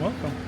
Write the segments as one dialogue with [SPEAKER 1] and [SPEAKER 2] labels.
[SPEAKER 1] welcome.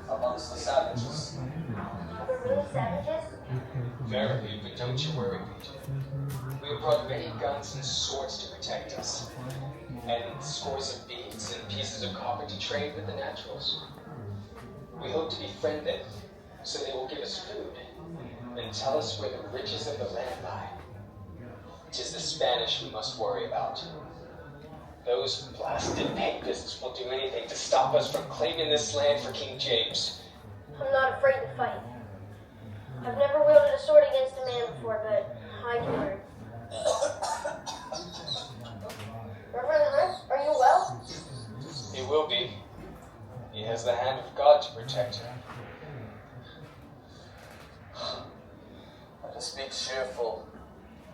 [SPEAKER 2] Amongst the savages.
[SPEAKER 3] Really savages?
[SPEAKER 2] Verily, but don't you worry, Peter. We have brought many guns and swords to protect us, and scores of beads and pieces of copper to trade with the naturals. We hope to befriend them, so they will give us food, and tell us where the riches of the land lie. 'Tis the Spanish we must worry about. Those blasted papists will do anything to stop us from claiming this land for King James.
[SPEAKER 3] I'm not afraid to fight. I've never wielded a sword against a man before, but I can learn. Reverend Hunt, are you well?
[SPEAKER 2] He will be. He has the hand of God to protect him. Let us be cheerful.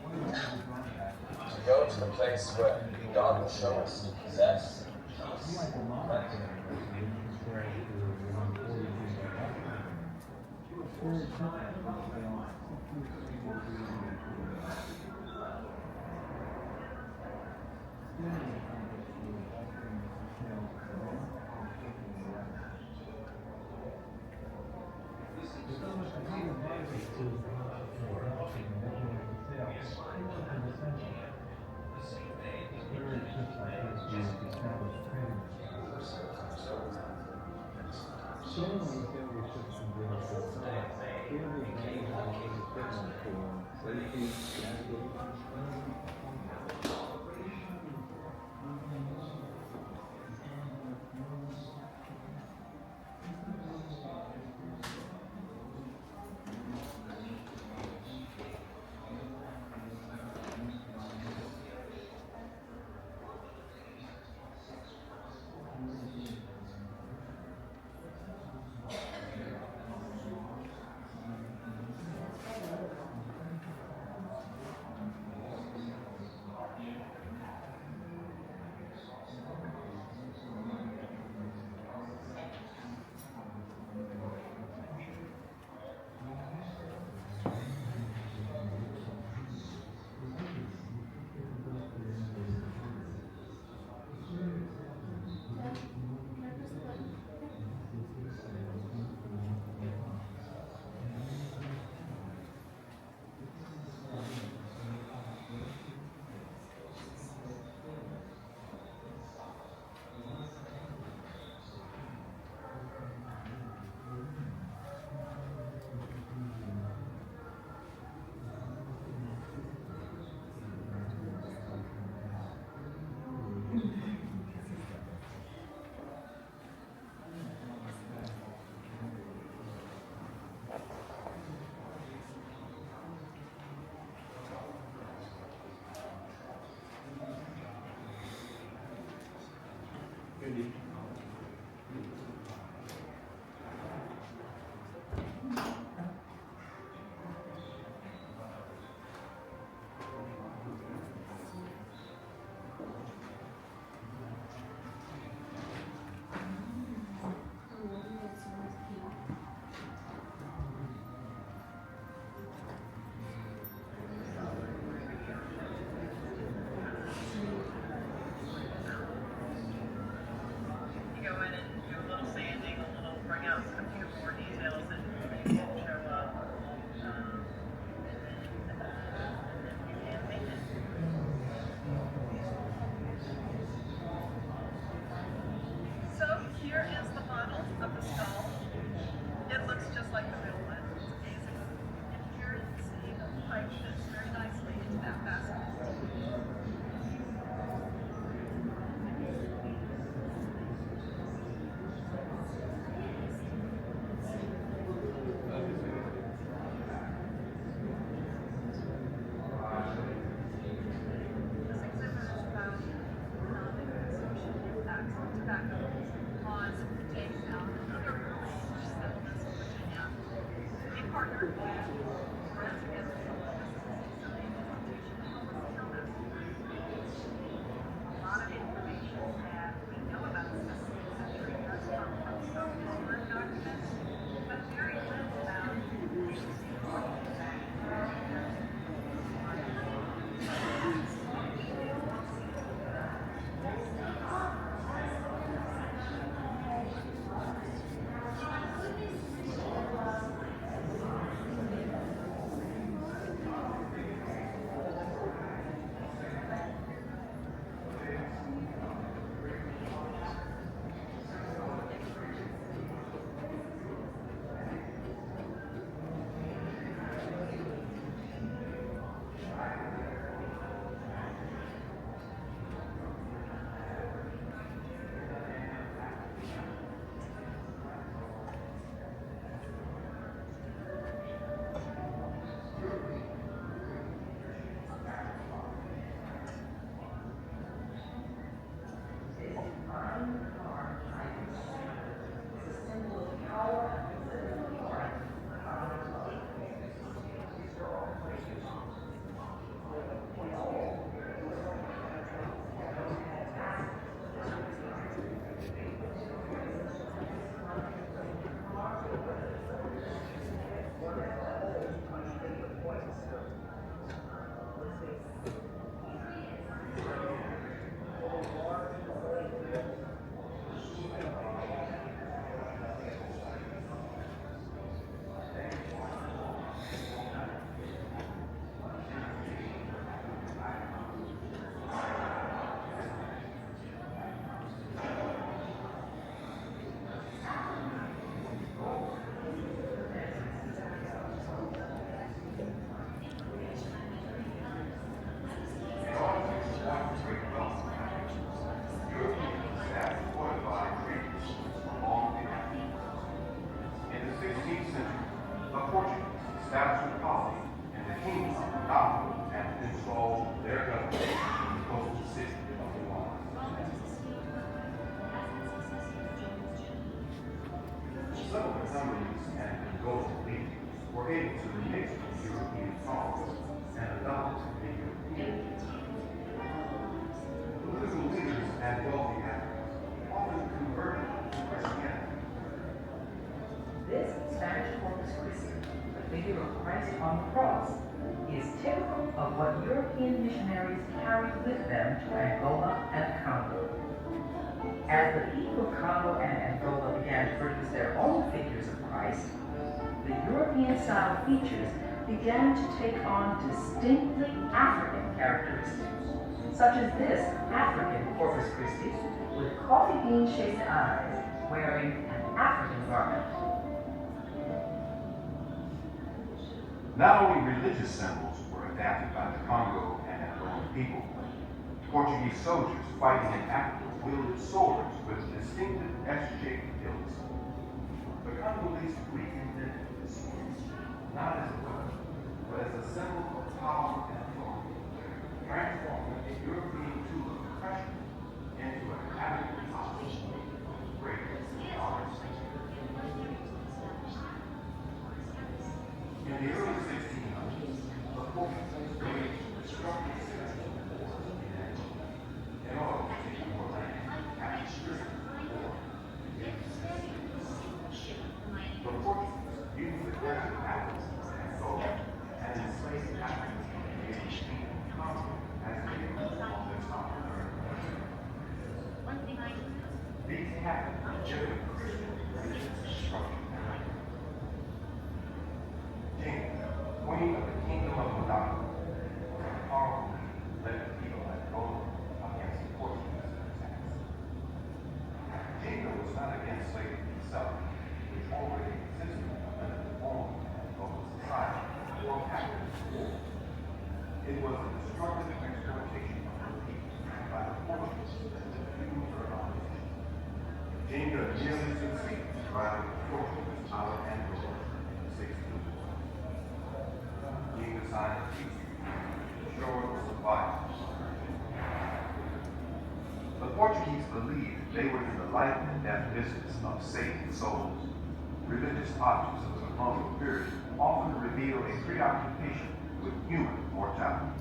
[SPEAKER 2] To go to the place where God will show us to possess peace.
[SPEAKER 1] cross is typical of what European missionaries carried with them to Angola and Congo. As the people of Congo and Angola began to produce their own figures of Christ, the European-style features began to take on distinctly African characteristics, such as this African Corpus Christi with coffee bean-shaped eyes wearing an African garment.
[SPEAKER 4] Not only religious symbols were adapted by the Congo and Angolan people. Portuguese soldiers fighting in Africa wielded swords with distinctive S-shaped hilts. The Congolese reinvented the sword, not as a weapon, but as a symbol of power and authority, transforming the European tool of oppression into an African opposition of great art. In the early 1600s, the Portuguese waged destructive civil wars in order to take more land after stripping the war. The Portuguese used the desert Africans and Angola and enslaved Africans in the Asian continent as they moved on their southern journey. These happened during the Christian religious destruction. James, queen of the kingdom of Morocco, was a powerful leader led the people of Angola against the Portuguese attacks. James was not against slavery itself, which already existed under the form of Angola's society or captive war. It was a destructive exploitation of her people by the Portuguese that diffused her opposition. James nearly succeeded in driving the Portuguese out of Angola in the 1600s. Being assigned a peace to shore the supply. The Portuguese believed they were in the life and death business of saving souls. Religious objects of the colonial period often reveal a preoccupation with human mortality.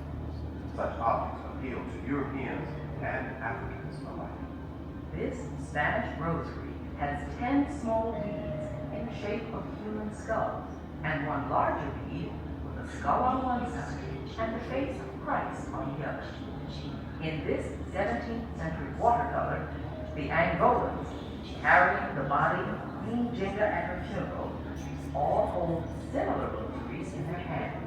[SPEAKER 4] Such objects appeal to Europeans and Africans alike.
[SPEAKER 1] This Spanish rosary has 10 small beads in the shape of human skulls, and one larger bead with a skull on one side and the face of Christ on the other. In this 17th century watercolor, the Angolans, carrying the body of Queen Jinga at her funeral, all hold similar rosaries in their hands.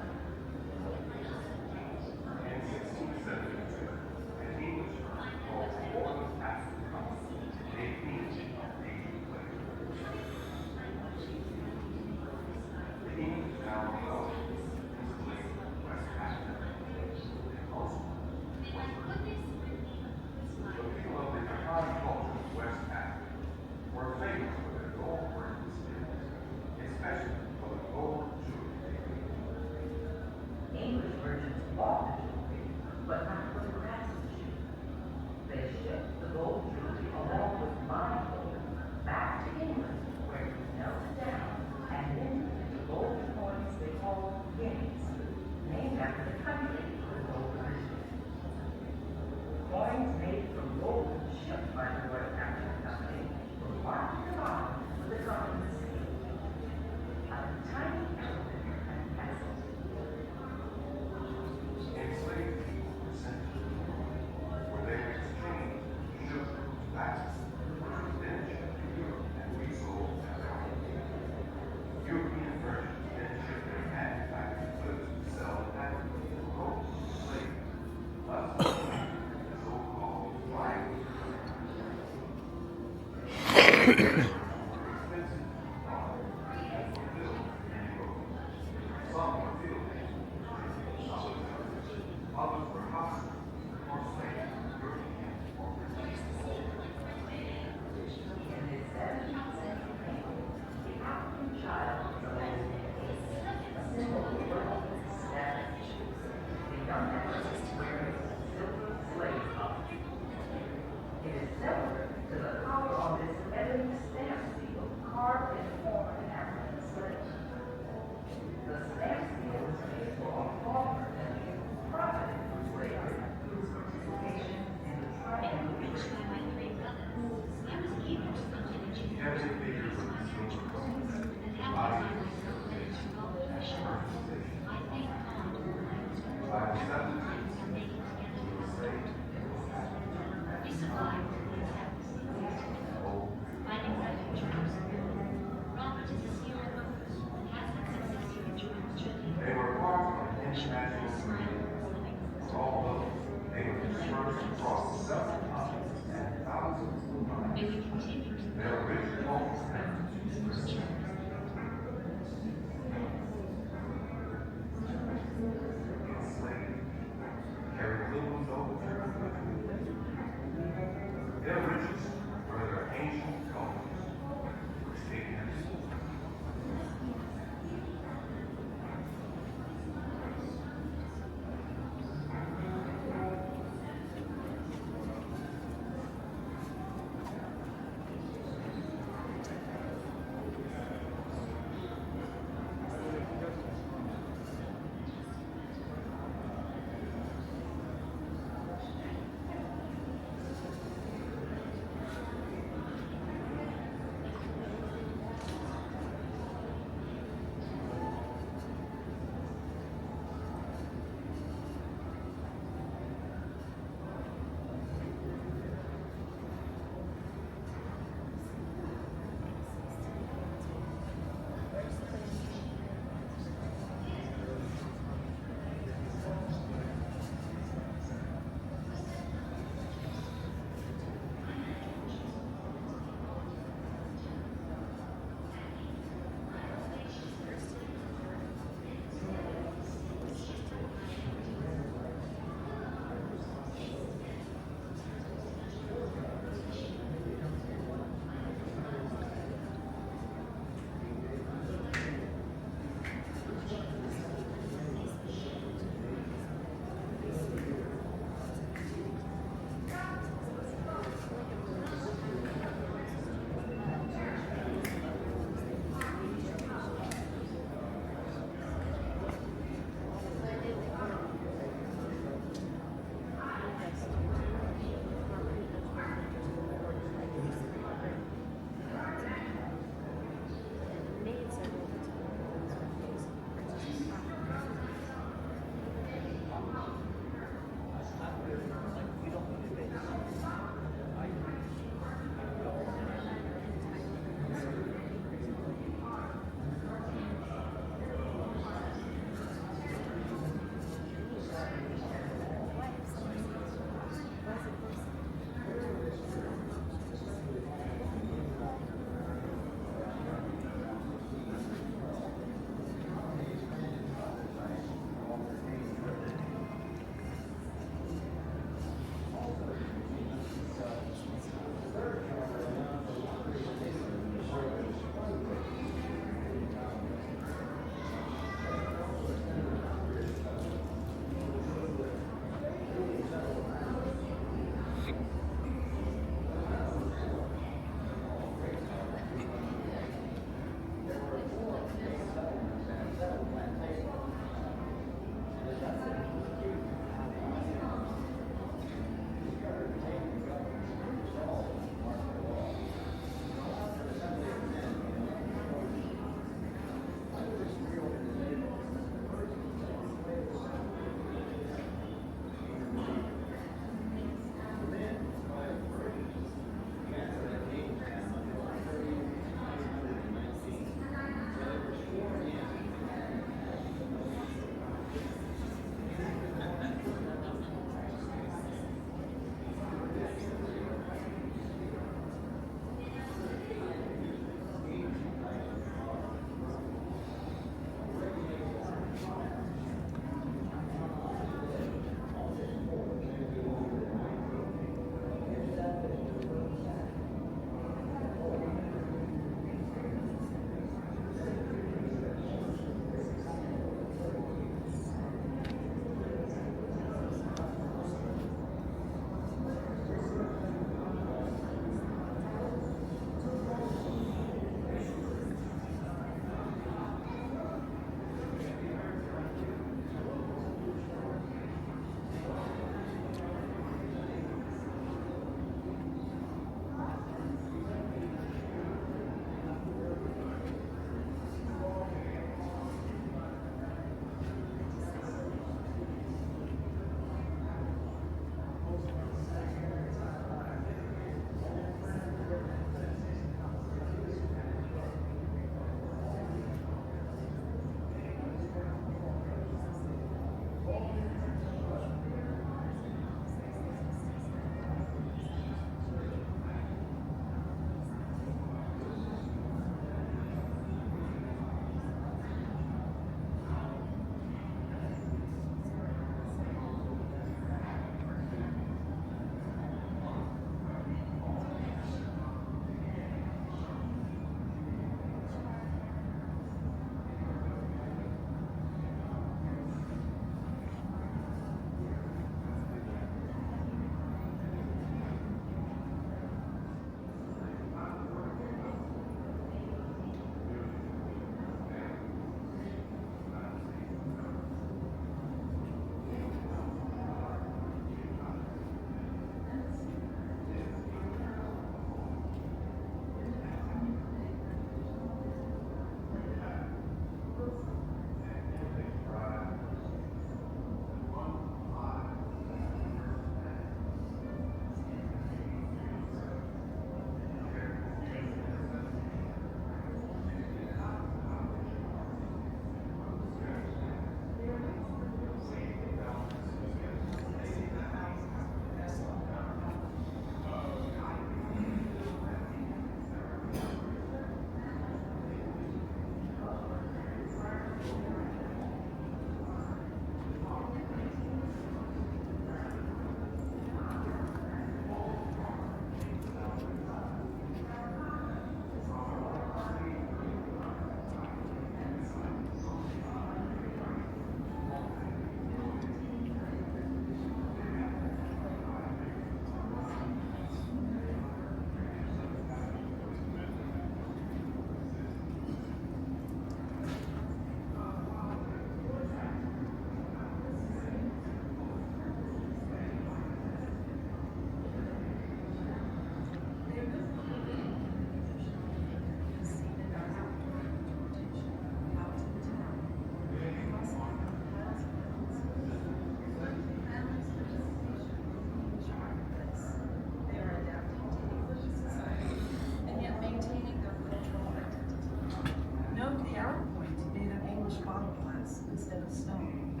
[SPEAKER 5] instead of stone.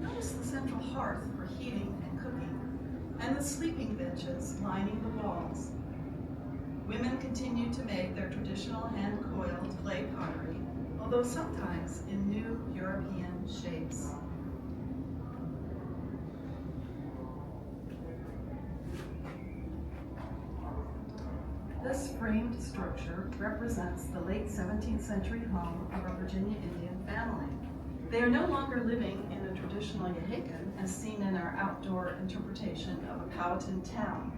[SPEAKER 5] Notice the central hearth for heating and cooking, and the sleeping benches lining the walls. Women continue to make their traditional hand-coiled clay pottery, although sometimes in new European shapes. This framed structure represents the late 17th century home of a Virginia Indian family. They are no longer living in a traditional Yahican as seen in our outdoor interpretation of a Powhatan town.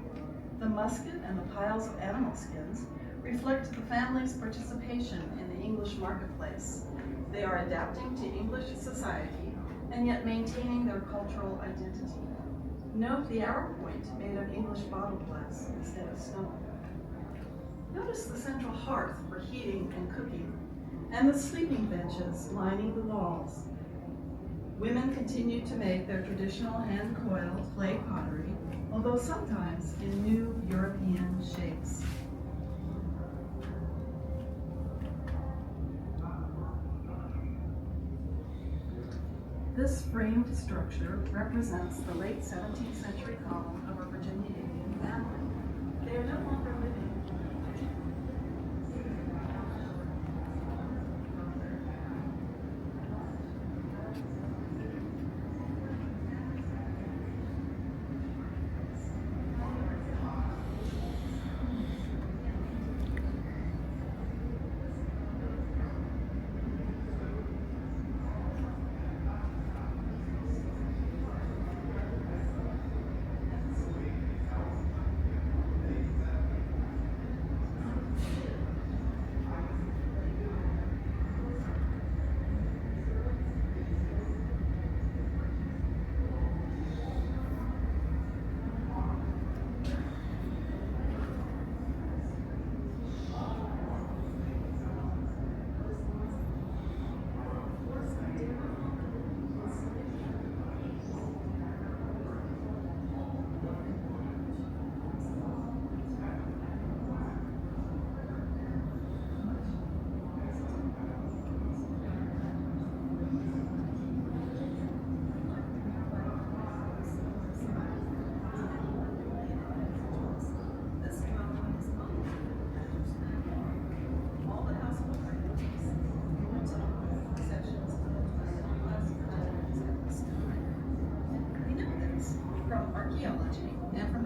[SPEAKER 5] The musket and the piles of animal skins reflect the family's participation in the English marketplace. They are adapting to English society and yet maintaining their cultural identity. Note the arrow point made of English bottle glass instead of stone. Notice the central hearth for heating and cooking, and the sleeping benches lining the walls. Women continue to make their traditional hand-coiled clay pottery, although sometimes in new European shapes. This framed structure represents the late 17th century home of a Virginia Indian family. They are no longer living.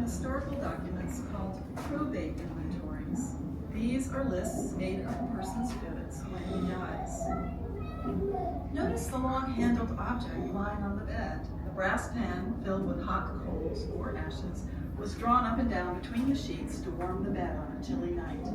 [SPEAKER 5] Historical documents called probate inventories. These are lists made of a person's goods when he dies. Notice the long-handled object lying on the bed. The brass pan filled with hot coals or ashes was drawn up and down between the sheets to warm the bed on a chilly night.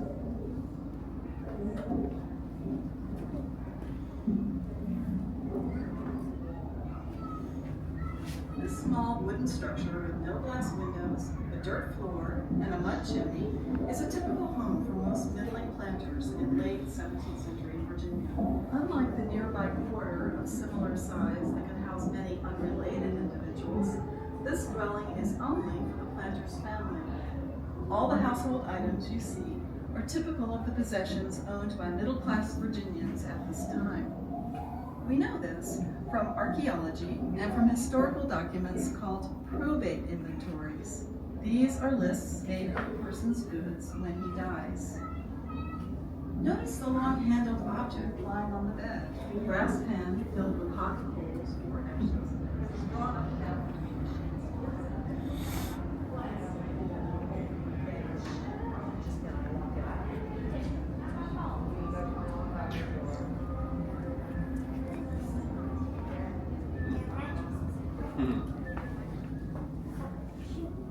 [SPEAKER 5] This small wooden structure with no glass windows, a dirt floor, and a mud chimney is a typical home for most middling planters in late 17th century Virginia. Unlike the nearby quarter of similar size that could house many unrelated individuals, this dwelling is only for the planter's family. All the household items you see are typical of the possessions owned by middle-class Virginians at this time. We know this from archaeology and from historical documents called probate inventories. These are lists made of a person's goods when he dies. Notice the long-handled object lying on the bed. A brass pan filled with hot coals or ashes was drawn up and down between the sheets.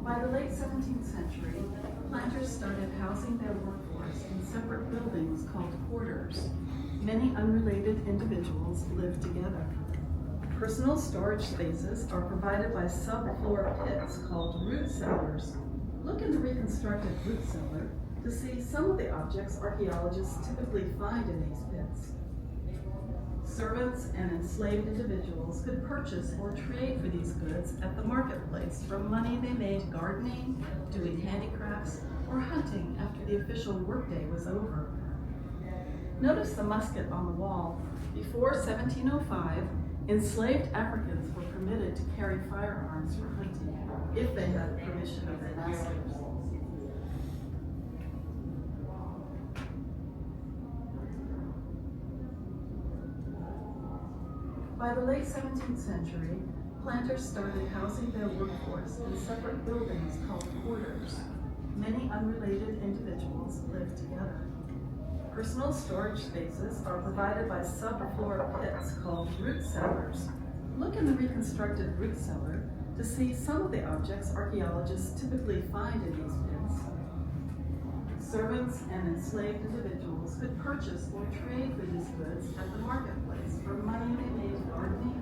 [SPEAKER 5] By the late 17th century, planters started housing their workforce in separate buildings called quarters. Many unrelated individuals lived together. Personal storage spaces are provided by subfloor pits called root cellars. Look in the reconstructed root cellar to see some of the objects archaeologists typically find in these pits. Servants and enslaved individuals could purchase or trade for these goods at the marketplace from money they made gardening, doing handicrafts, or hunting after the official workday was over. Notice the musket on the wall. Before 1705, enslaved Africans were permitted to carry firearms for hunting if they had permission of their masters. By the late 17th century, planters started housing their workforce in separate buildings called quarters. Many unrelated individuals lived together. Personal storage spaces are provided by subfloor pits called root cellars. Look in the reconstructed root cellar to see some of the objects archaeologists typically find in these pits. Servants and enslaved individuals could purchase or trade for these goods at the marketplace for money they made gardening.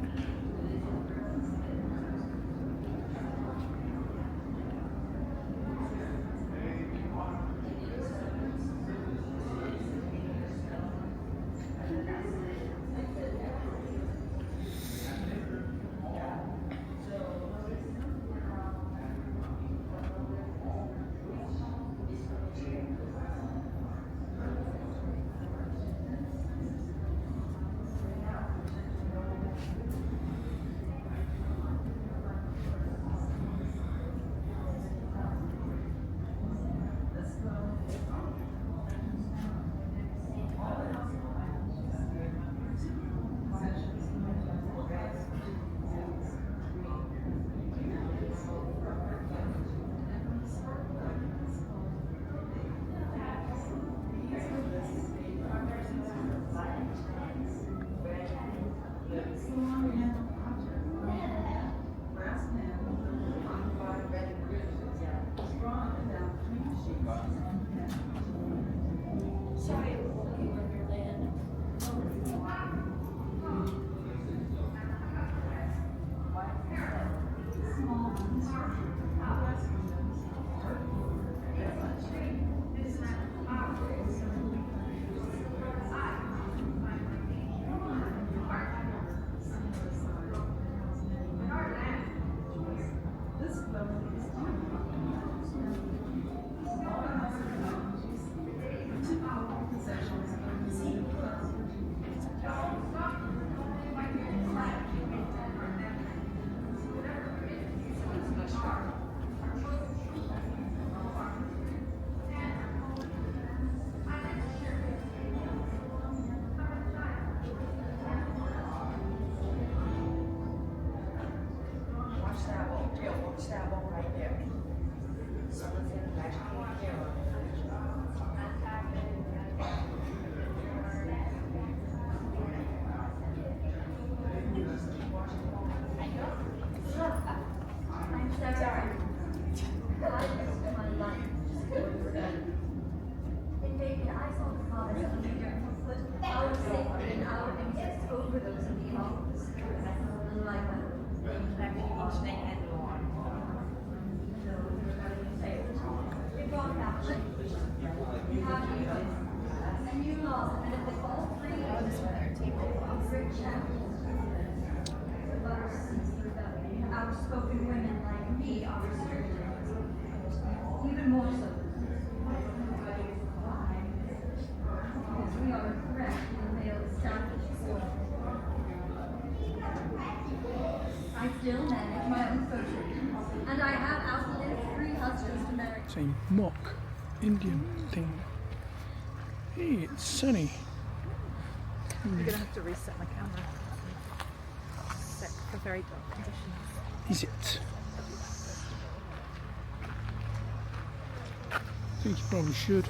[SPEAKER 6] Outspoken women like me are restricted, even more so. Because we are a threat to the male established order. I still manage my own fortune, and I have outlived 3 husbands to marry.
[SPEAKER 7] It's a mock Indian thing. Hey, it's sunny.
[SPEAKER 8] I'm gonna have to reset my camera. Set for very dark conditions.
[SPEAKER 7] Is it? I think you probably should.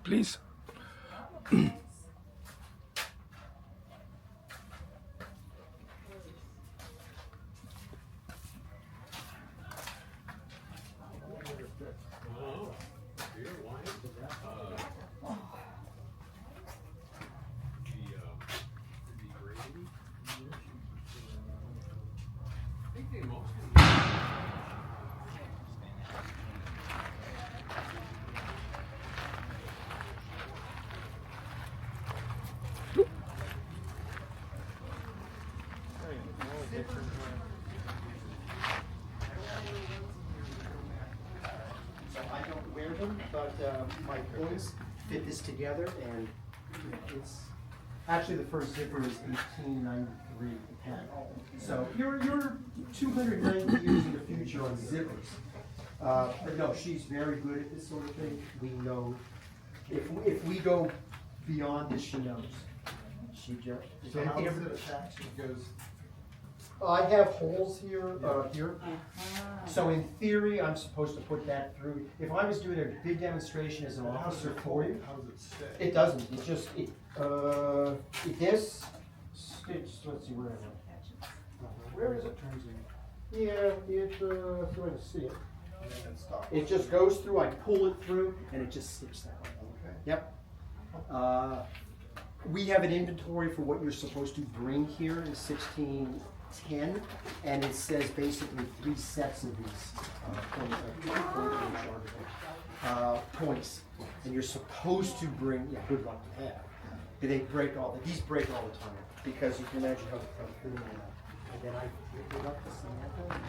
[SPEAKER 7] please.
[SPEAKER 9] So I don't wear them, but my boys fit this together, and it's actually the first zipper is 1893 pen. So you're 290 years in the future on zippers. But no, she's very good at this sort of thing. We know if we go beyond this, she knows. She just.
[SPEAKER 10] So how is it attached? It goes.
[SPEAKER 9] I have holes here, here. So in theory, I'm supposed to put that through. If I was doing a big demonstration as an officer for you,
[SPEAKER 10] How does it stay?
[SPEAKER 9] it doesn't. It just this stitch. Let's see where is it? Where is it? Yeah, if you want to see it, it just goes through. I pull it through, and it just sticks that way.
[SPEAKER 10] Okay.
[SPEAKER 9] Yep. We have an inventory for what you're supposed to bring here in 1610, and it says basically 3 sets of these points, and you're supposed to bring. Yeah, good luck with that. They break all. These break all the time because you can imagine how thin they are. And then I pick it up the sample. And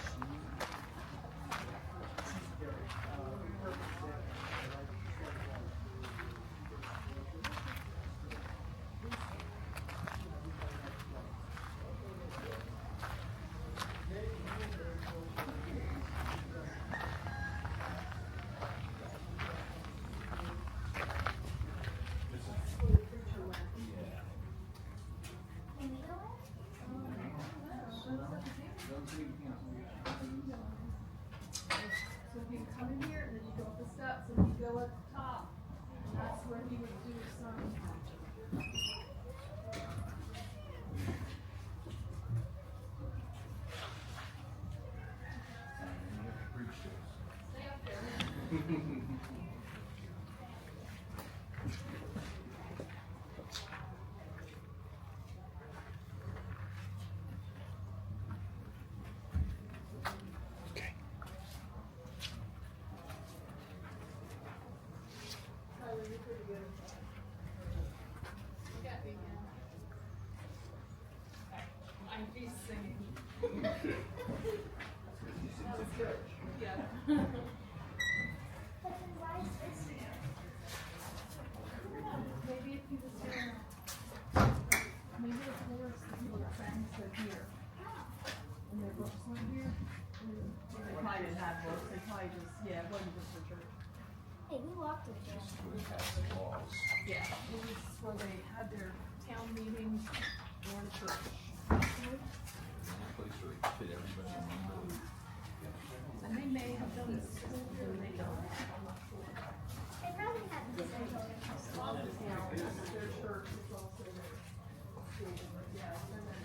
[SPEAKER 6] So he would come in here and then you go up the steps and you go at the top. And that's where he would do some. Stay up there.
[SPEAKER 7] Okay.
[SPEAKER 6] Tyler, you're pretty good. You got me, man. I'm just singing. That was good. Yeah. Maybe if he was doing, maybe the chorus, the people that sang stood here. And their books were here. They probably didn't have books, they probably just, yeah, it wasn't just for church.
[SPEAKER 3] Hey, we walked to the church.
[SPEAKER 6] Yeah, it was where they had their town meetings or the church. And they may have done this school here, they don't. I'm not sure.
[SPEAKER 3] They probably had the same.
[SPEAKER 6] A lot of the towns, their church is also their school, but yeah, and then.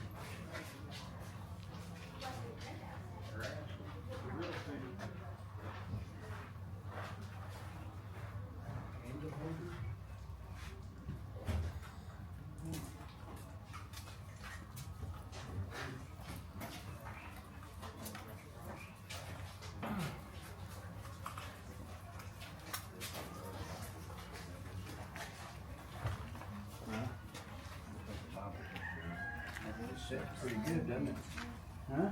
[SPEAKER 10] Pretty good, doesn't it? Huh?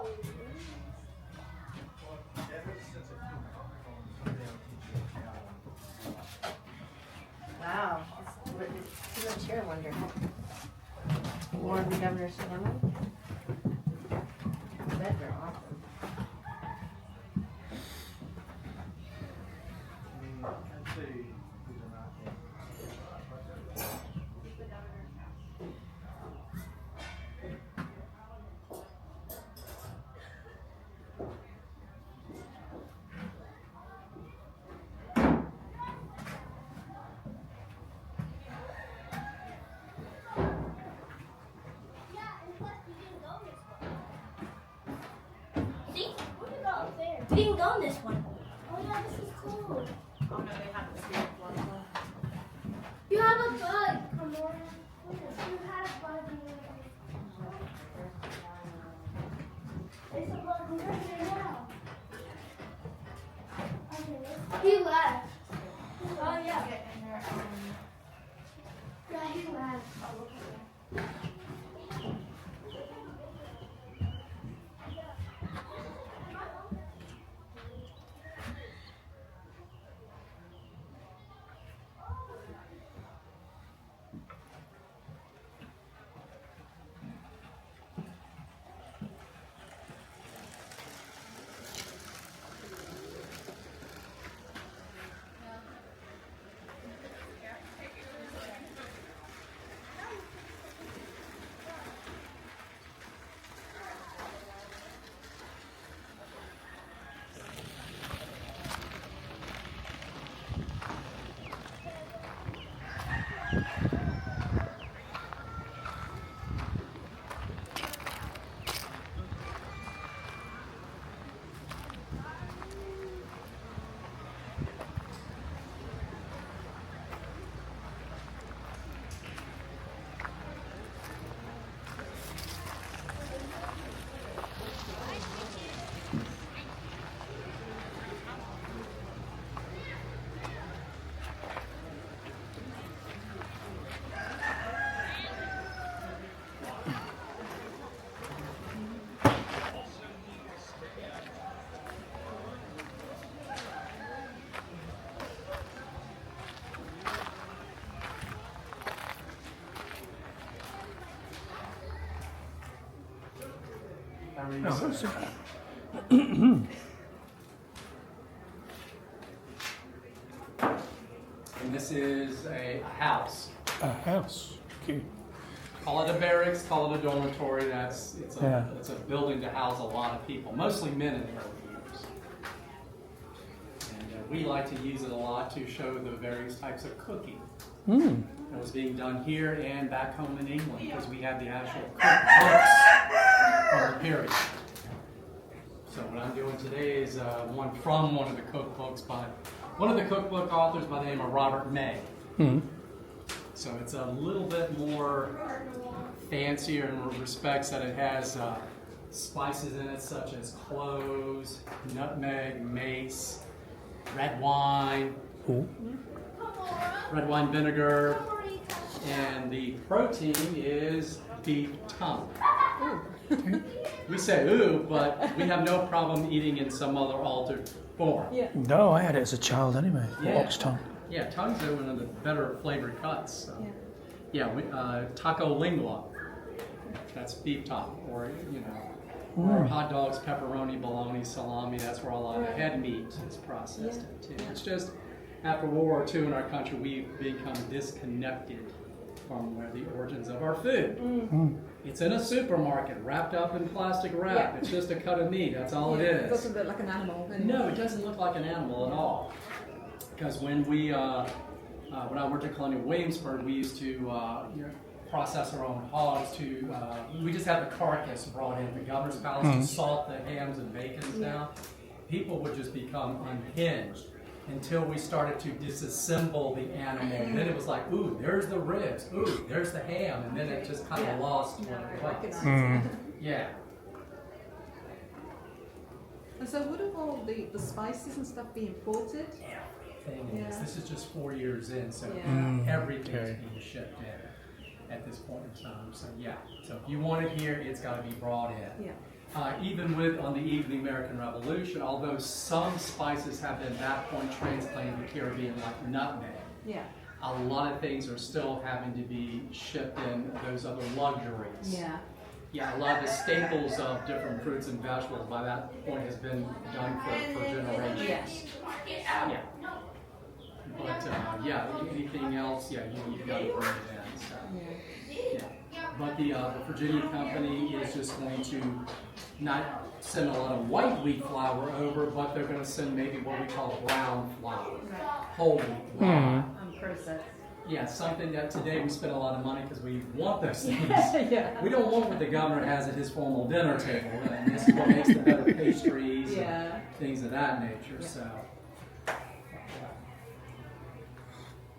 [SPEAKER 3] Oh.
[SPEAKER 11] Wow. Too much here, I wonder. More of the governor's family? I bet they're awesome.
[SPEAKER 10] I'd say these are not.
[SPEAKER 3] See? Where'd it go? There. We didn't go on this one. Oh yeah, this is cool.
[SPEAKER 8] Oh no, they have the same one.
[SPEAKER 3] You have a bug. Come on. You had a bug in your It's a bug right here now. Okay, he left. Oh yeah. Yeah, he left.
[SPEAKER 7] Oh, that's it.
[SPEAKER 12] And this is a house.
[SPEAKER 7] A house. Okay.
[SPEAKER 12] Call it a barracks, call it a dormitory. It's a building to house a lot of people, mostly men in the early years. And we like to use it a lot to show the various types of cooking that was being done here and back home in England, because we have the actual cookbooks from the period. So what I'm doing today is one from one of the cookbooks by one of the cookbook authors by the name of Robert May. So it's a little bit more fancier in respects that it has spices in it such as cloves, nutmeg, mace, red wine vinegar, and the protein is beef tongue. We say ooh, but we have no problem eating in some other altered form.
[SPEAKER 7] No, I had it as a child anyway.
[SPEAKER 12] Yeah.
[SPEAKER 7] Ox tongue.
[SPEAKER 12] Yeah, tongues are one of the better flavored cuts. So. Taco lingua. That's beef tongue, or or hot dogs, pepperoni, bologna, salami. That's where a lot of head meat is processed into. It's just after World War II in our country, we've become disconnected from where the origins of our food. It's in a supermarket, wrapped up in plastic wrap. It's just a cut of meat. That's all it is.
[SPEAKER 8] It doesn't look like an animal.
[SPEAKER 12] No, it doesn't look like an animal at all. Because when we, when I worked at Colonial Williamsburg, we used to process our own hogs. We just had the carcass brought in the governor's palace to salt the hams and bacons down. People would just become unhinged until we started to disassemble the animal. And then it was like, ooh, there's the ribs. Ooh, there's the ham. And then it just kind of lost what it was. Yeah.
[SPEAKER 8] And so would have all the spices and stuff be imported?
[SPEAKER 12] Everything is. This is just 4 years in, so everything is being shipped in at this point in time. So so if you want it here, it's got to be brought in. even with on the eve of the American Revolution, although some spices have been at that point transplanted to the Caribbean, like nutmeg,
[SPEAKER 6] Yeah.
[SPEAKER 12] a lot of things are still having to be shipped in those other luxuries.
[SPEAKER 6] Yeah.
[SPEAKER 12] Yeah, a lot of the staples of different fruits and vegetables by that point has been done for generations.
[SPEAKER 6] Yes.
[SPEAKER 12] Yeah. But yeah, anything else, yeah, you've got to bring it in. So. Yeah. But the Virginia company is just going to not send a lot of white wheat flour over, but they're going to send maybe what we call brown flour, whole wheat flour.
[SPEAKER 6] Process.
[SPEAKER 12] Yeah, something that today we spend a lot of money because we want those things.
[SPEAKER 6] Yeah.
[SPEAKER 12] We don't want what the governor has at his formal dinner table, and this is what makes the better pastries and things of that nature. So.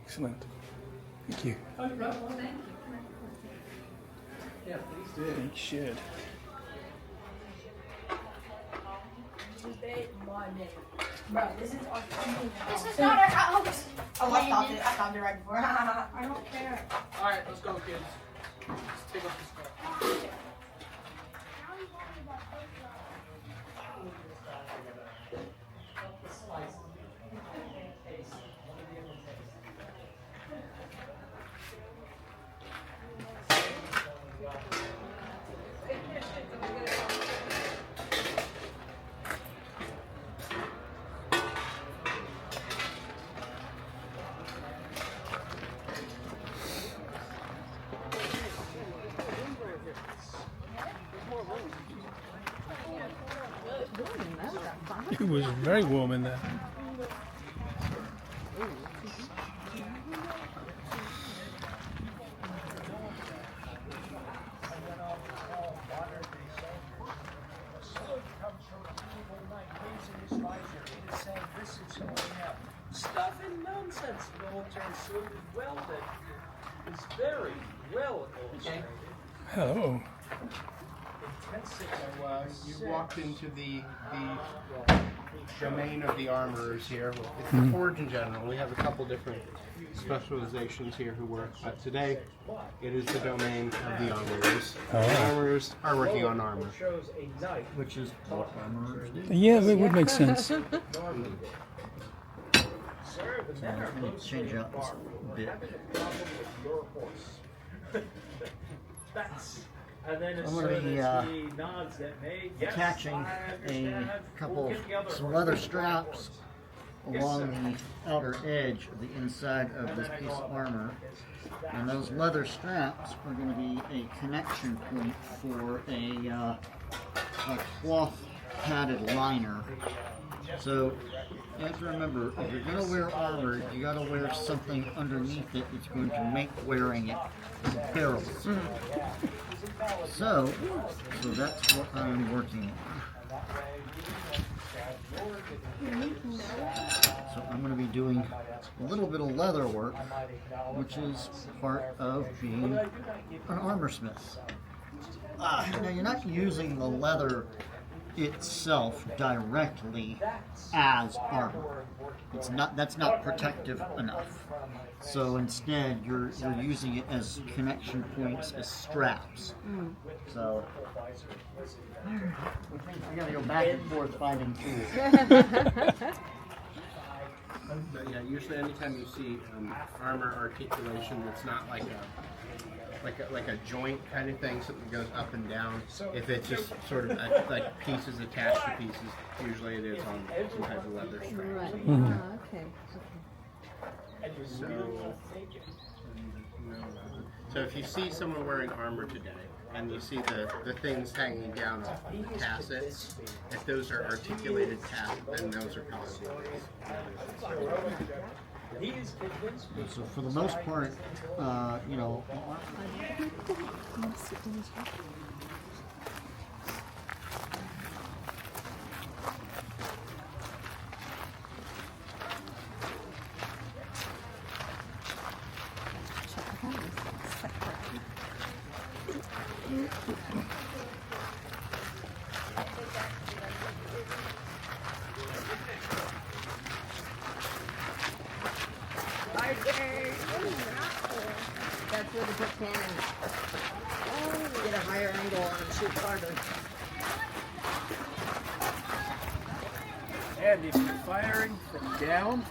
[SPEAKER 7] Excellent. Thank you.
[SPEAKER 12] Oh, you're right. Well, thank you. Yeah, please do.
[SPEAKER 7] You should.
[SPEAKER 11] Bro, this is our family now.
[SPEAKER 3] This is not our house.
[SPEAKER 11] Oh, I stopped it right before.
[SPEAKER 3] I don't care.
[SPEAKER 10] Alright, let's go, kids. Let's take off this car.
[SPEAKER 7] It was very warm in there.
[SPEAKER 10] Stuff and nonsense, military suit is well that is very well illustrated.
[SPEAKER 7] Hello.
[SPEAKER 9] So you walked into the domain of the armorers here. It's the forge in general. We have a couple different specializations here who work, but today it is the domain of the armorers. The armorers are working on armor.
[SPEAKER 10] Which is what armorers do.
[SPEAKER 7] Yeah, that would make sense.
[SPEAKER 10] Let me change up this bit. I'm going to be attaching some leather straps along the outer edge of the inside of this piece of armor. And those leather straps are going to be a connection point for a cloth padded liner. So you have to remember, if you're going to wear armor, you got to wear something underneath it that's going to make wearing it bearable. So that's what I'm working on. So I'm going to be doing a little bit of leather work, which is part of being an armor smith. Now you're not using the leather itself directly as armor. That's not protective enough. So instead, you're using it as connection points, as straps. So I gotta go back and forth finding tools.
[SPEAKER 9] But yeah, usually anytime you see armor articulation, it's not like a joint kind of thing, something that goes up and down. If it's just sort of like pieces attached to pieces, usually it is on some type of leather strap.
[SPEAKER 6] Right.
[SPEAKER 7] Mhm.
[SPEAKER 6] Okay.
[SPEAKER 9] So if you see someone wearing armor today, and you see the things hanging down off of the tassets, if those are articulated tassets, then those are probably
[SPEAKER 10] So for the most part, you know,
[SPEAKER 11] That's where they put cannons. Get a higher angle on and shoot harder.
[SPEAKER 13] And if you're firing from down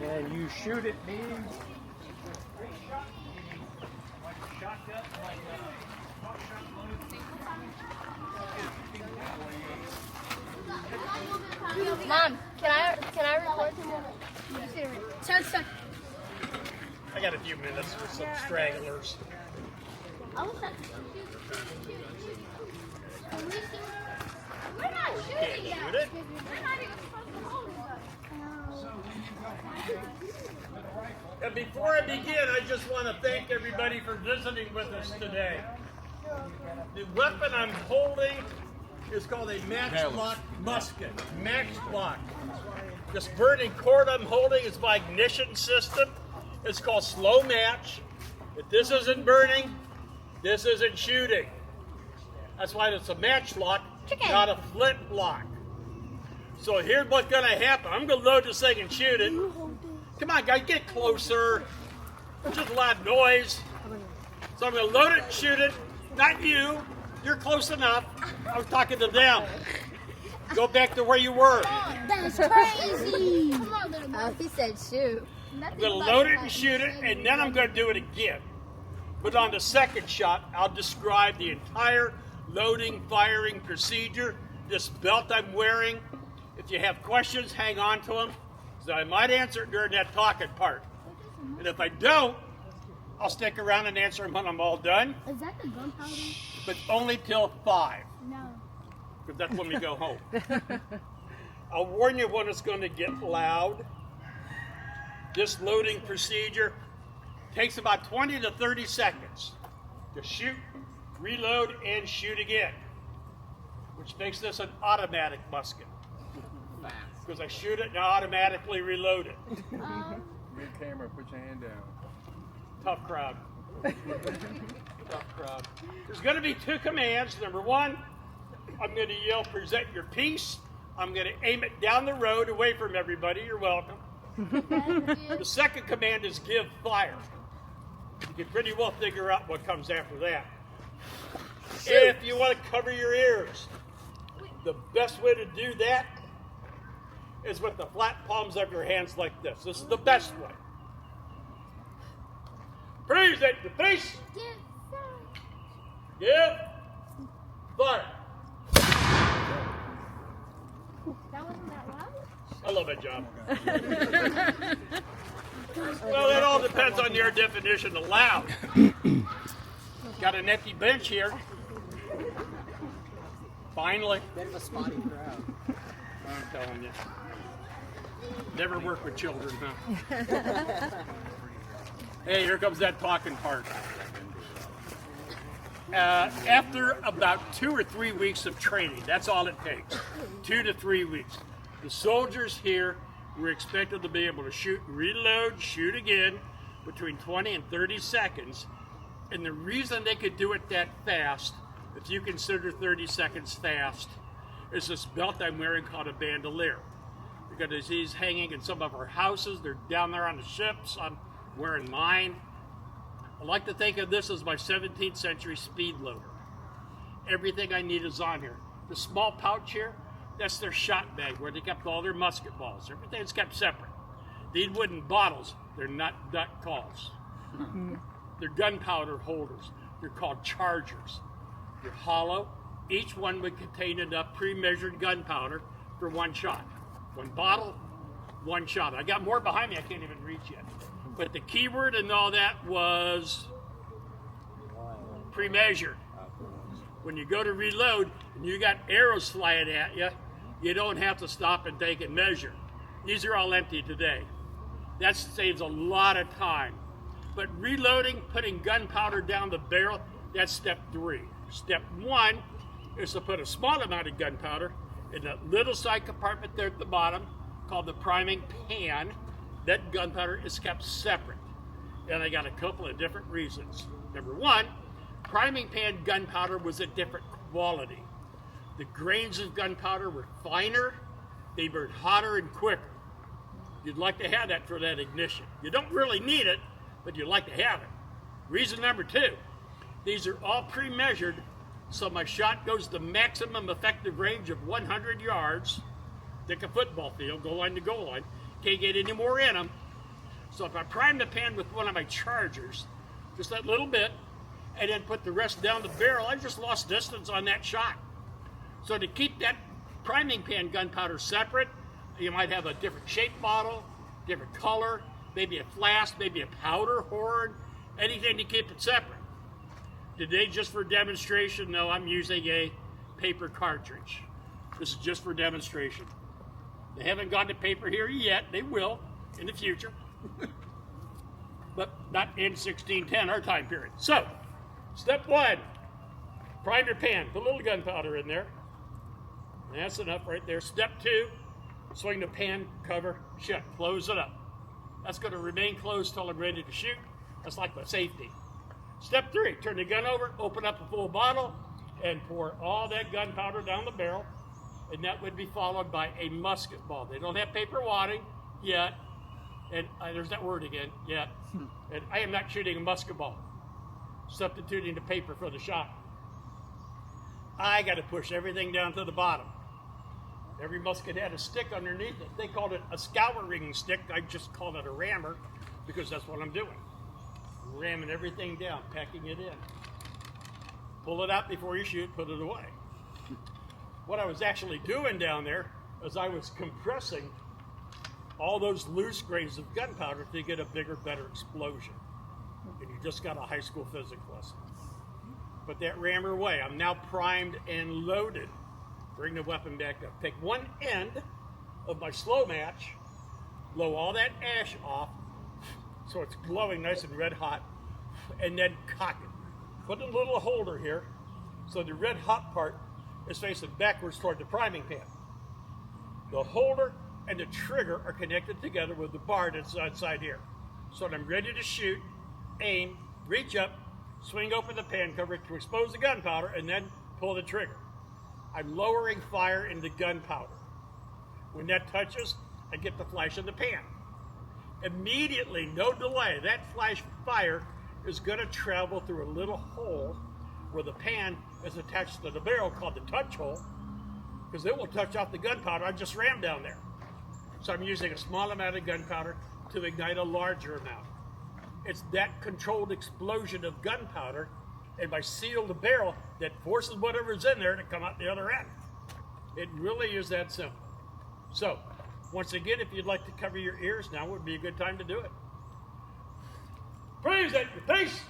[SPEAKER 13] and you shoot at me, like a shotgun, like a
[SPEAKER 3] Mom, can I record?
[SPEAKER 13] I got a few minutes for some stragglers.
[SPEAKER 3] We're not shooting yet.
[SPEAKER 13] Shoot it.
[SPEAKER 3] We're not even supposed to hold it.
[SPEAKER 13] And before I begin, I just want to thank everybody for visiting with us today. The weapon I'm holding is called a matchlock musket. Matchlock. This burning cord I'm holding is my ignition system. It's called slow match. If this isn't burning, this isn't shooting. That's why it's a matchlock, not a flintlock. So here's what's going to happen. I'm going to load this thing and shoot it. Come on, guys, get closer. It's just a lot of noise. So I'm going to load it and shoot it. Not you. You're close enough. I was talking to them. Go back to where you were.
[SPEAKER 3] That's crazy. He said shoot.
[SPEAKER 13] I'm going to load it and shoot it, and then I'm going to do it again. But on the second shot, I'll describe the entire loading, firing procedure, this belt I'm wearing. If you have questions, hang on to them, so I might answer it during that talking part. And if I don't, I'll stick around and answer them when I'm all done.
[SPEAKER 3] Is that the gunpowder?
[SPEAKER 13] But only till 5.
[SPEAKER 3] No.
[SPEAKER 13] Because that's when we go home. I'll warn you when it's going to get loud. This loading procedure takes about 20 to 30 seconds to shoot, reload, and shoot again, which makes this an automatic musket. Because I shoot it and I automatically reload it.
[SPEAKER 7] Big camera, put your hand down.
[SPEAKER 13] Tough crowd. Tough crowd. There's going to be 2 commands. Number 1, I'm going to yell, present your piece. I'm going to aim it down the road away from everybody. You're welcome. The second command is give fire. You can pretty well figure out what comes after that. If you want to cover your ears, the best way to do that is with the flat palms of your hands like this. This is the best way. Present your piece. Give fire.
[SPEAKER 3] That wasn't that loud?
[SPEAKER 13] I love that job. Well, it all depends on your definition of loud. Got an empty bench here. Finally.
[SPEAKER 9] Bit of a spotty crowd.
[SPEAKER 13] I'm telling you. Never work with children, huh? Hey, here comes that talking part. After about 2 or 3 weeks of training, that's all it takes. 2 to 3 weeks. The soldiers here were expected to be able to shoot, reload, shoot again between 20 and 30 seconds. And the reason they could do it that fast, if you consider 30 seconds fast, is this belt I'm wearing called a bandolier. Because these hanging in some of our houses, they're down there on the ships. I'm wearing mine. I like to think of this as my 17th century speed loader. Everything I need is on here. The small pouch here, that's their shot bag where they kept all their musket balls. Everything's kept separate. These wooden bottles, they're not duck calls. They're gunpowder holders. They're called chargers. They're hollow. Each one would contain enough pre-measured gunpowder for 1 shot. 1 bottle, 1 shot. I got more behind me I can't even reach yet. But the key word in all that was pre-measured. When you go to reload and you got arrows flying at you, you don't have to stop and take and measure. These are all empty today. That saves a lot of time. But reloading, putting gunpowder down the barrel, that's step 3. Step 1 is to put a small amount of gunpowder in that little side compartment there at the bottom called the priming pan. That gunpowder is kept separate. And I got a couple of different reasons. Number 1, priming pan gunpowder was a different quality. The grains of gunpowder were finer, they burned hotter and quicker. You'd like to have that for that ignition. You don't really need it, but you'd like to have it. Reason number 2, these are all pre-measured, so my shot goes the maximum effective range of 100 yards, thick a football field, goal line to goal line. Can't get any more in them. So if I prime the pan with one of my chargers, just that little bit, and then put the rest down the barrel, I just lost distance on that shot. So to keep that priming pan gunpowder separate, you might have a different shape bottle, different color, maybe a flask, maybe a powder horn, anything to keep it separate. Today, just for demonstration, no, I'm using a paper cartridge. This is just for demonstration. They haven't gone to paper here yet. They will in the future. But not in 1610, our time period. So, step one, prime your pan. Put a little gunpowder in there. That's enough right there. Step two, swing the pan cover shut. Close it up. That's going to remain closed till I'm ready to shoot. That's like the safety. Step three, turn the gun over, open up a full bottle, and pour all that gunpowder down the barrel. And that would be followed by a musket ball. They don't have paper wadding yet. And there's that word again, yet. And I am not shooting a musket ball, substituting the paper for the shot. I got to push everything down to the bottom. Every musket had a stick underneath it. They called it a scouring stick. I just called it a rammer because that's what I'm doing. Ramming everything down, packing it in. Pull it out before you shoot, put it away. What I was actually doing down there is I was compressing all those loose grains of gunpowder to get a bigger, better explosion. And you just got a high school physics lesson. Put that rammer away. I'm now primed and loaded. Bring the weapon back up. Take one end of my slow match, blow all that ash off so it's glowing nice and red hot, and then cock it. Put a little holder here so the red hot part is facing backwards toward the priming pan. The holder and the trigger are connected together with the bar that's inside here. So when I'm ready to shoot, aim, reach up, swing open the pan cover to expose the gunpowder, and then pull the trigger. I'm lowering fire into gunpowder. When that touches, I get the flash in the pan. Immediately, no delay, that flash fire is going to travel through a little hole where the pan is attached to the barrel called the touch hole, because it will touch off the gunpowder I just rammed down there. So I'm using a small amount of gunpowder to ignite a larger amount. It's that controlled explosion of gunpowder and by seal the barrel that forces whatever's in there to come out the other end. It really is that simple. So, once again, if you'd like to cover your ears, now would be a good time to do it. Freeze at your face.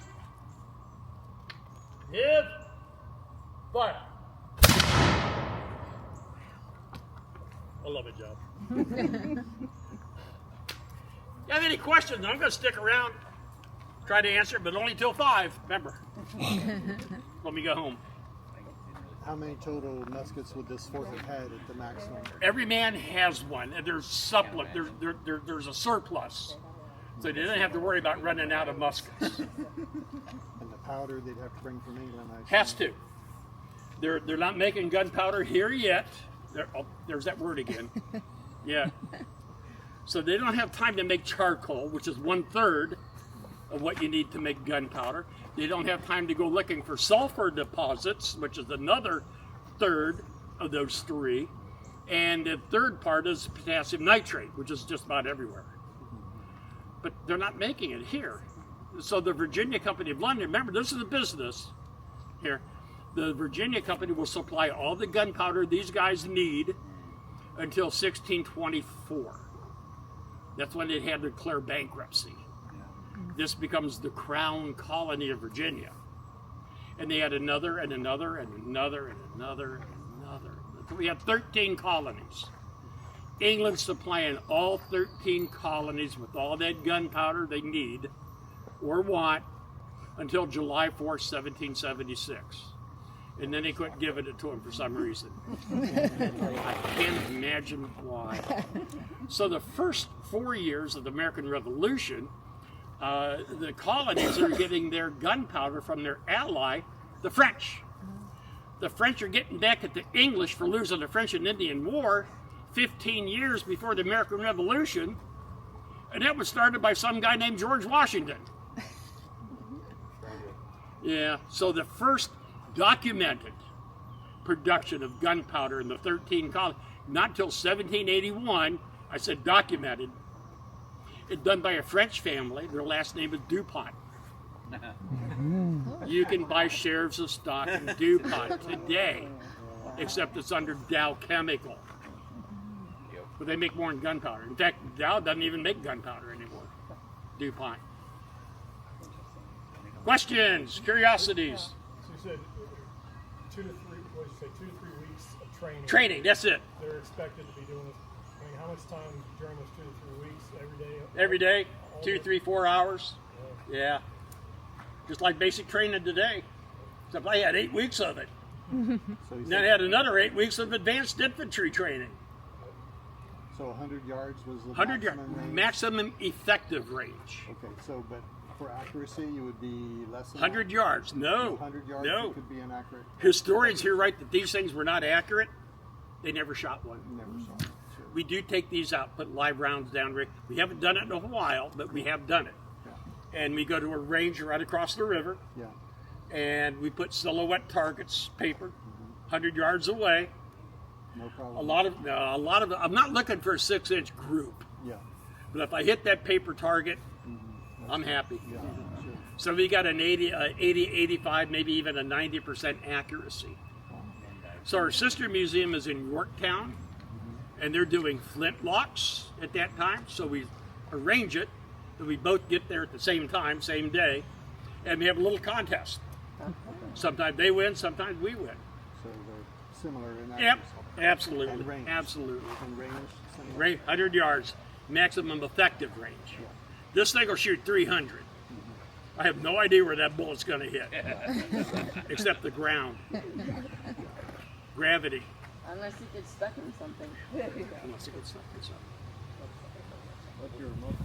[SPEAKER 13] Give. Fire. I love it, job. You have any questions? I'm going to stick around, try to answer, but only till 5. Remember. Let me go home.
[SPEAKER 14] How many total muskets would this fort have had at the maximum?
[SPEAKER 13] Every man has one, and there's there's a surplus, so they didn't have to worry about running out of muskets.
[SPEAKER 14] And the powder they'd have to bring from England, I assume.
[SPEAKER 13] Has to. They're not making gunpowder here yet. There's that word again. Yeah. So they don't have time to make charcoal, which is 1/3 of what you need to make gunpowder. They don't have time to go looking for sulfur deposits, which is another 1/3 of those 3. And the third part is potassium nitrate, which is just about everywhere. But they're not making it here. So the Virginia Company of London, remember, this is a business here. The Virginia Company will supply all the gunpowder these guys need until 1624. That's when they had to declare bankruptcy. This becomes the Crown Colony of Virginia. And they had another and another and another and another and another. We had 13 colonies. England supplying all 13 colonies with all that gunpowder they need or want until July 4th, 1776. And then they couldn't give it to them for some reason. I can't imagine why. So the first 4 years of the American Revolution, the colonies are getting their gunpowder from their ally, the French. The French are getting back at the English for losing the French and Indian War 15 years before the American Revolution, and that was started by some guy named George Washington. Yeah, so the first documented production of gunpowder in the 13 colonies. Not until 1781, I said documented. It's done by a French family. Their last name is DuPont. You can buy shares of stock in DuPont today, except it's under Dow Chemical. But they make more than gunpowder. In fact, Dow doesn't even make gunpowder anymore. DuPont. Questions, curiosities?
[SPEAKER 15] So you said 2 to 3. What did you say? 2 to 3 weeks of training.
[SPEAKER 13] Training. That's it.
[SPEAKER 15] They're expected to be doing this. I mean, how much time during those 2 to 3 weeks every day?
[SPEAKER 13] Every day, 2, 3, 4 hours. Yeah. Just like basic training today. Except I had 8 weeks of it.
[SPEAKER 14] So you
[SPEAKER 13] Then I had another 8 weeks of advanced infantry training.
[SPEAKER 14] So 100 yards was the
[SPEAKER 13] 100
[SPEAKER 14] maximum range?
[SPEAKER 13] maximum effective range.
[SPEAKER 14] Okay, so but for accuracy, you would be less than
[SPEAKER 13] 100 yards. No.
[SPEAKER 14] 100 yards,
[SPEAKER 13] No.
[SPEAKER 14] it could be inaccurate.
[SPEAKER 13] Historians here write that these things were not accurate. They never shot one.
[SPEAKER 14] Never saw it. Sure.
[SPEAKER 13] We do take these out, put live rounds down. We haven't done it in a while, but we have done it.
[SPEAKER 14] Yeah.
[SPEAKER 13] And we go to a range right across the river,
[SPEAKER 14] Yeah.
[SPEAKER 13] and we put silhouette targets, paper, 100 yards away.
[SPEAKER 14] No problem.
[SPEAKER 13] A lot of. I'm not looking for a 6-inch group,
[SPEAKER 14] Yeah.
[SPEAKER 13] but if I hit that paper target, I'm happy.
[SPEAKER 14] Yeah. Sure.
[SPEAKER 13] So we got an 80, 85, maybe even a 90% accuracy. So our sister museum is in Yorktown, and they're doing flintlocks at that time. So we arrange it that we both get there at the same time, same day, and we have a little contest. Sometimes they win, sometimes we win.
[SPEAKER 14] So they're similar in that.
[SPEAKER 13] Yep, absolutely,
[SPEAKER 14] And range.
[SPEAKER 13] absolutely.
[SPEAKER 14] And range. Similar.
[SPEAKER 13] 100 yards, maximum effective range. This thing will shoot 300. I have no idea where that bullet's going to hit, except the ground. Gravity.
[SPEAKER 16] Unless you get stuck in something.
[SPEAKER 13] Unless it gets stuck in something.
[SPEAKER 14] What's your remote?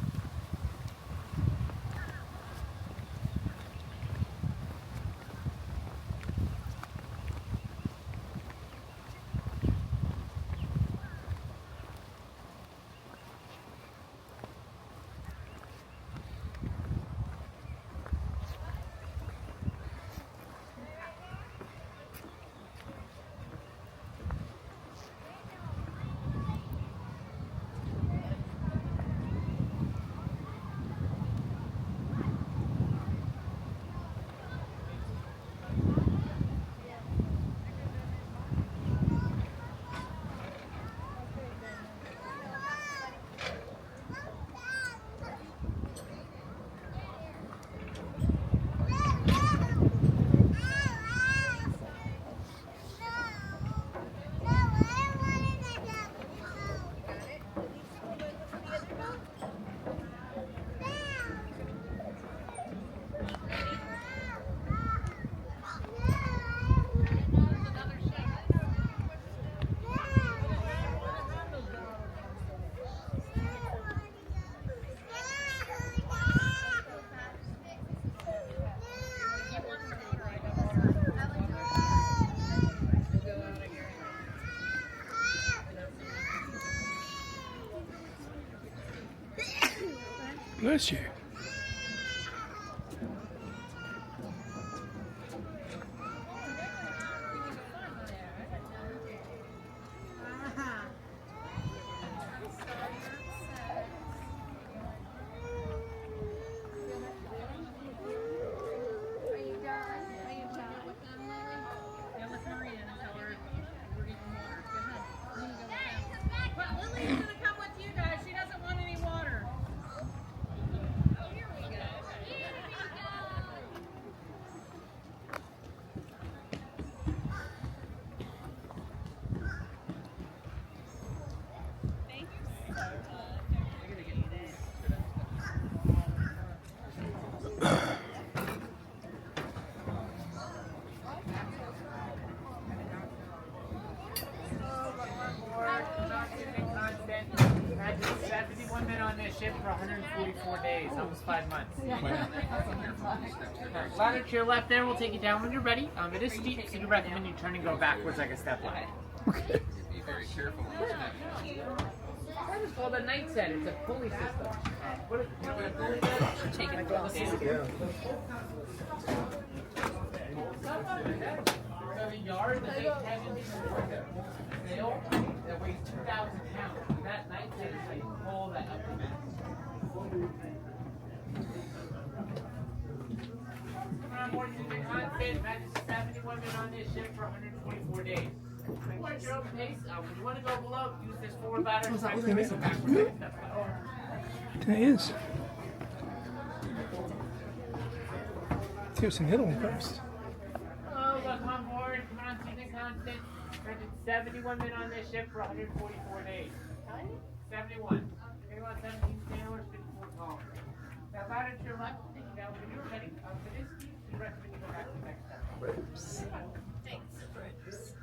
[SPEAKER 7] Bless you.
[SPEAKER 17] For 144 days, almost 5 months. Ladder to your left there, we'll take you down when you're ready. It is steep, so you recommend you turn and go backwards like a step ladder.
[SPEAKER 7] Okay.
[SPEAKER 17] Be very careful. That is called a night set. It's a pulley system. What is, you know what a pulley is? Take it across. yard that they had in the sail that weighs 2,000 pounds. And that night set is how you pull that up the mast. Come on board to the constant. Imagine 70 women on this ship for 124 days. You want your own pace? If you want to go below, use this forward ladder.
[SPEAKER 7] That is. Let's see what's in the other one first.
[SPEAKER 17] Oh, welcome on board. Come on, to the constant. Imagine 71 men on this ship for 144 days. 71. Here on 17 sailors, 54 tall. Now, ladder to your left. Take it down when you're ready. For this, the rest of it, you go back to the next step.
[SPEAKER 8] Ropes. Thanks, ropes.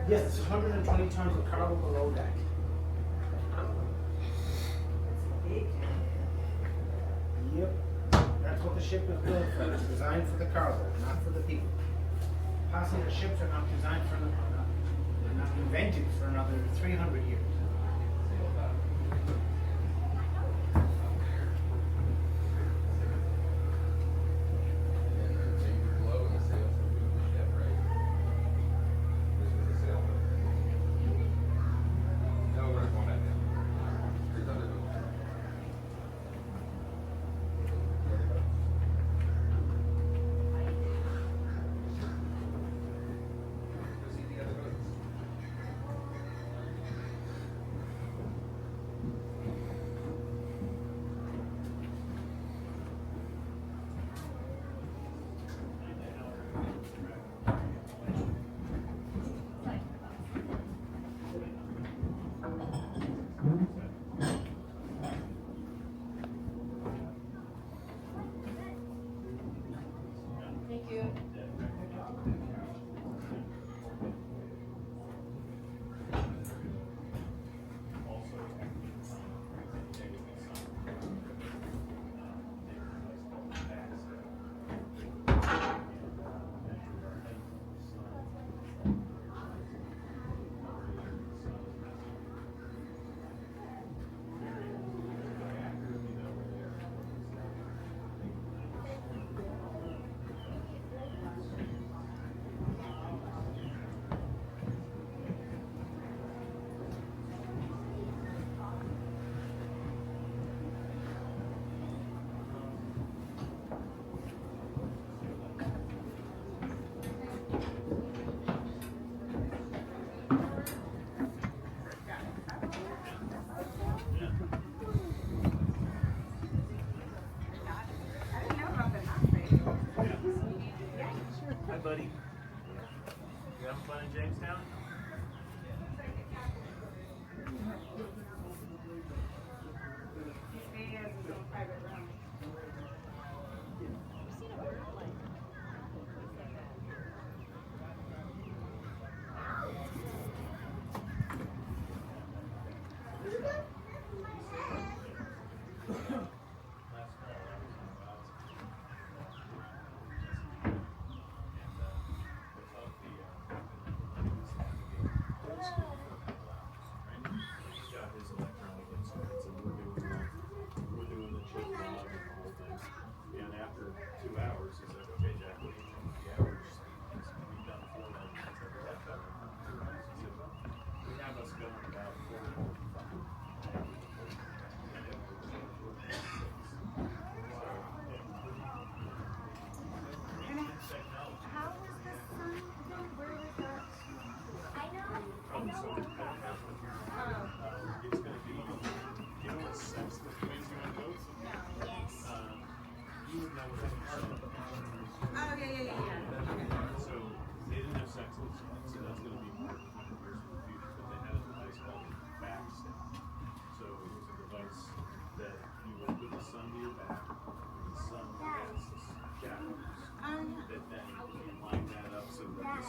[SPEAKER 18] Yes, it's 120 tons of cargo below deck. Yep, that's what the ship is built for. It's designed for the cargo, not for the people. Passenger ships are not designed for they're not invented for another 300 years.
[SPEAKER 11] Thank you.
[SPEAKER 15] Hi, buddy. You having fun in Jamestown?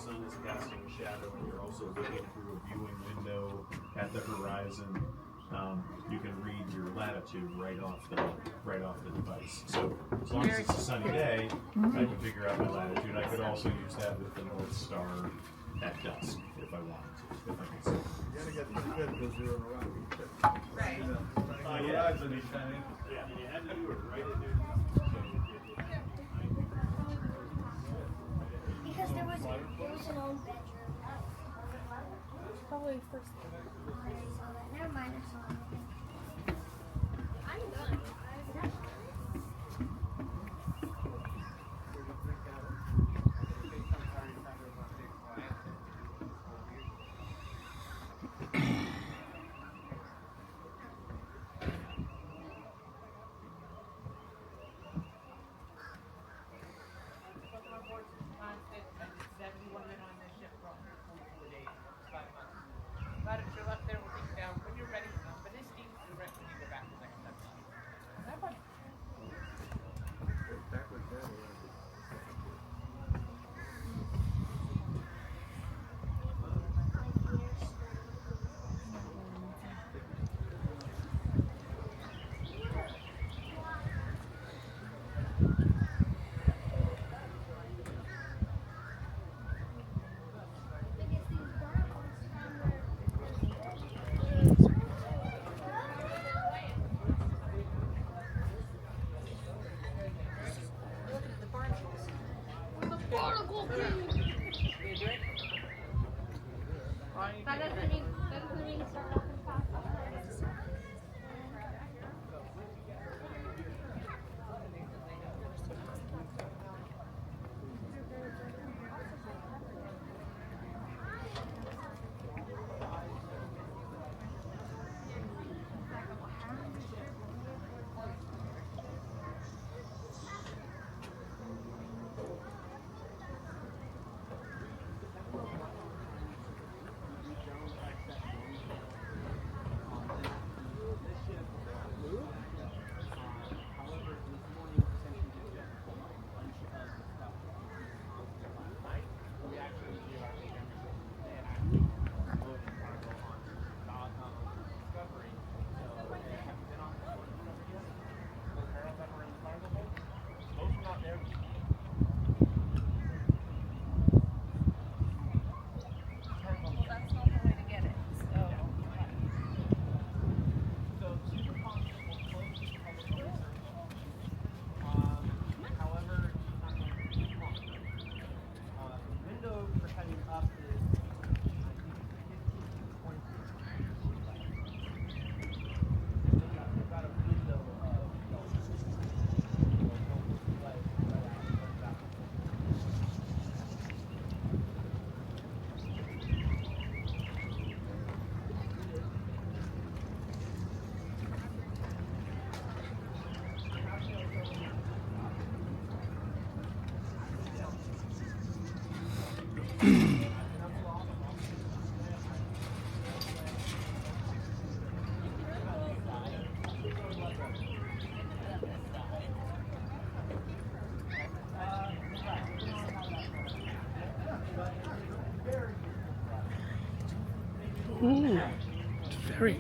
[SPEAKER 19] sun is casting a shadow and you're also looking through a viewing window at the horizon, you can read your latitude right off the device. So as long as it's a sunny day, I can figure out my latitude. I could also use that with the North Star at dusk if I wanted to, if I can see.
[SPEAKER 14] You're gonna get pretty good because you're on a rock.
[SPEAKER 19] Right.
[SPEAKER 14] Yeah.
[SPEAKER 19] Yeah, and you had to do it right in there.
[SPEAKER 3] Because there was an old bedroom.
[SPEAKER 8] Probably first.
[SPEAKER 3] Never mind, I saw it. I'm done.
[SPEAKER 17] Glad if you're left there, we'll take you down when you're ready. But this team is the rest when you go back to second step. Have fun.
[SPEAKER 7] Ooh, it's very